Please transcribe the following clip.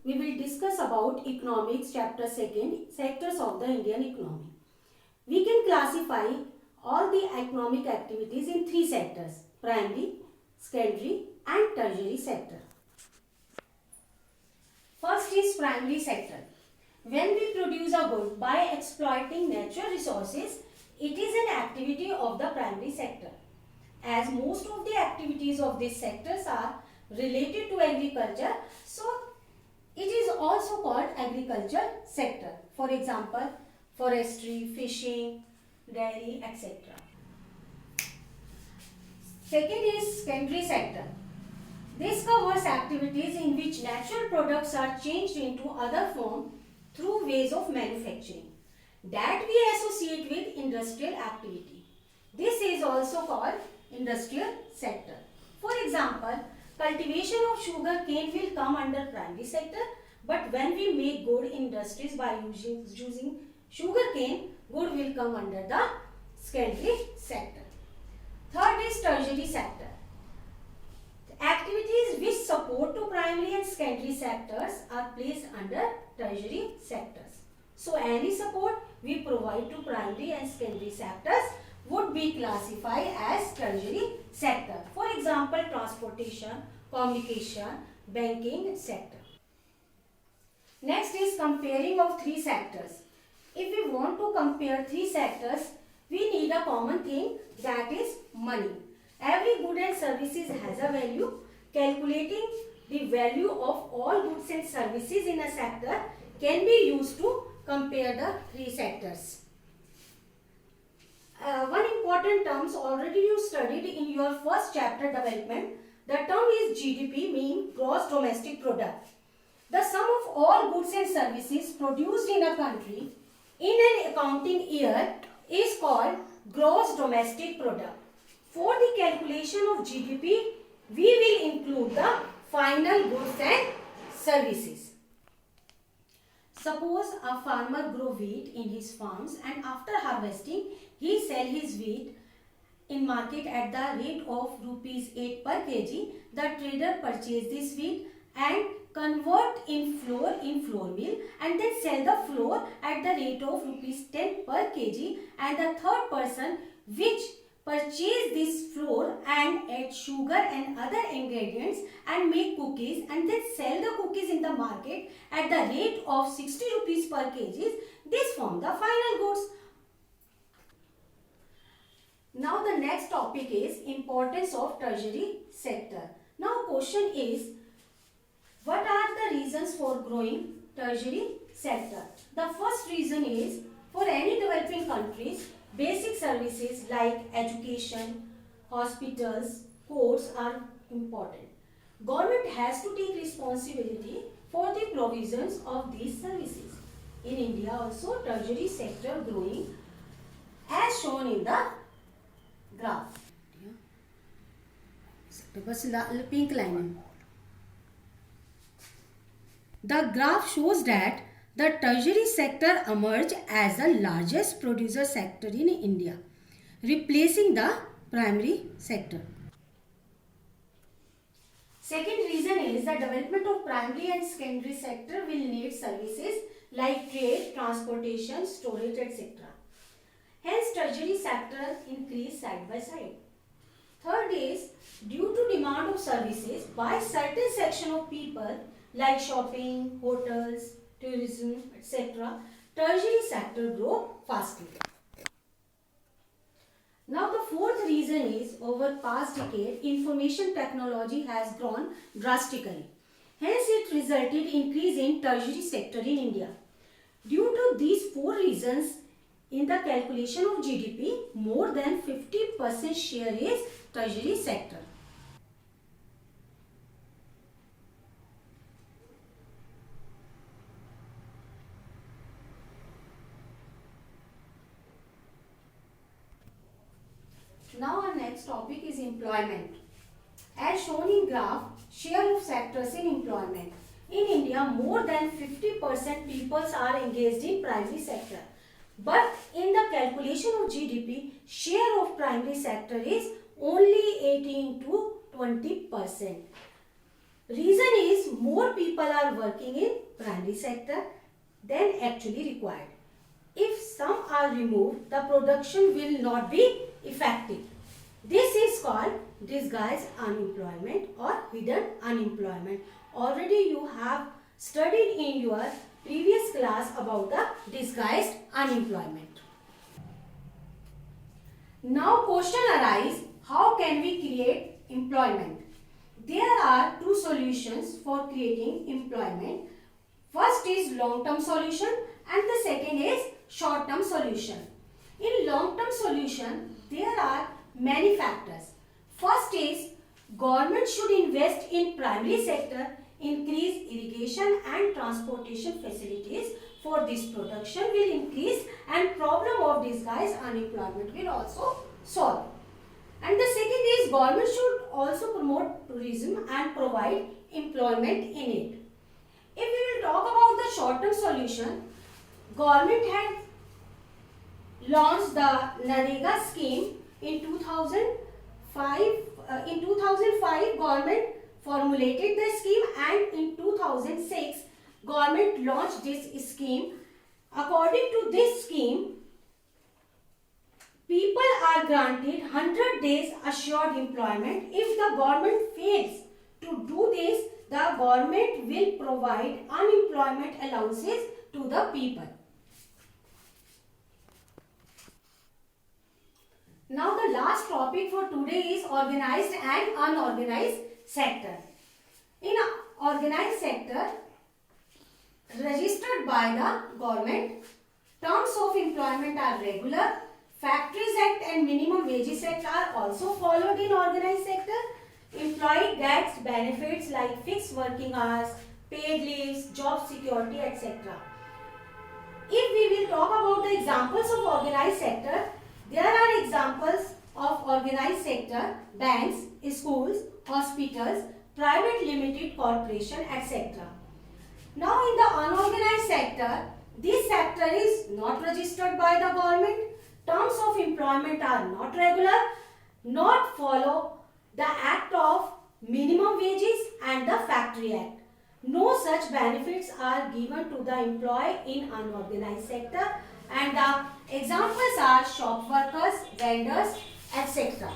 we will discuss about economics chapter 2, sectors of the Indian economy. We can classify all the economic activities in three sectors: primary, secondary and tertiary sector. First is primary sector. When we produce a good by exploiting natural resources, it is an activity of the primary sector. As most of the activities of these sectors are related to agriculture, so it is also called agriculture sector. For example, forestry, fishing, dairy, etc. Second is secondary sector. This covers activities in which natural products are changed into other form through ways of manufacturing that we associate with industrial activity. This is also called industrial sector. For example, cultivation of sugar cane will come under primary sector, but when we make good industries by using sugar cane, good will come under the secondary sector. Third is tertiary sector. Activities which support to primary and secondary sectors are placed under tertiary sectors. So any support we provide to primary and secondary sectors would be classified as tertiary sector. For example, transportation, communication, banking, etc. Next is comparing of three sectors. If we want to compare three sectors, we need a common thing, that is money. Every good and services has a value. Calculating the value of all goods and services in a sector can be used to compare the three sectors. One important term already you studied in your first chapter development. The term is GDP, mean gross domestic product. The sum of all goods and services produced in a country in an accounting year is called gross domestic product. For the calculation of GDP, we will include the final goods and services. Suppose a farmer grow wheat in his farms and after harvesting, he sell his wheat in market at the rate of rupees 8 per kg. The trader purchase this wheat and convert in flour mill and then sell the flour at the rate of rupees 10 per kg, and the third person which purchase this flour and add sugar and other ingredients and make cookies and then sell the cookies in the market at the rate of 60 rupees per kg. This form the final goods. Now the next topic is importance of tertiary sector. Now question is, what are the reasons for growing tertiary sector? The first reason is, for any developing countries, basic services like education, hospitals, courts are important. Government has to take responsibility for the provisions of these services. In India also, tertiary sector growing as shown in the graph. Pink line. The graph shows that the tertiary sector emerged as the largest producer sector in India, replacing the primary sector. Second reason is the development of primary and secondary sector will need services like trade, transportation, storage, etc. Hence, tertiary sector increase side by side. Third is, due to demand of services by certain section of people like shopping, hotels, tourism, etc., tertiary sector grow fastly. Now the fourth reason is, over past decade, information technology has grown drastically. Hence it resulted increase in tertiary sector in India. Due to these four reasons, in the calculation of GDP, more than 50% share is tertiary sector. Now our next topic is employment. As shown in graph, share of sectors in employment. In India, more than 50% people are engaged in primary sector. But in the calculation of GDP, share of primary sector is only 18 to 20%. Reason is more people are working in primary sector than actually required. If some are removed, the production will not be effective. This is called disguised unemployment or hidden unemployment. Already you have studied in your previous class about the disguised unemployment. Now question arises, how can we create employment? There are two solutions for creating employment. First is long-term solution and the second is short-term solution. In long-term solution, there are many factors. First is government should invest in primary sector, increase irrigation and transportation facilities. For this production will increase and problem of disguised unemployment will also solve. And the second is government should also promote tourism and provide employment in it. If we will talk about the short-term solution, government had launched the NREGA scheme in 2005. In 2005, government formulated the scheme and in 2006, government launched this scheme. According to this scheme, people are granted 100 days assured employment. If the government fails to do this, the government will provide unemployment allowances to the people. Now the last topic for today is organized and unorganized sector. In organized sector, registered by the government, terms of employment are regular. Factories Act and Minimum Wages Act are also followed in organized sector. Employee gets benefits like fixed working hours, paid leaves, job security, etc. If we will talk about the examples of organized sector, there are examples of organized sector: banks, schools, hospitals, private limited corporation, etc. Now in the unorganized sector, this sector is not registered by the government. Terms of employment are not regular, not follow the Act of Minimum Wages and the Factory Act. No such benefits are given to the employee in unorganized sector, and the examples are shop workers, vendors, etc.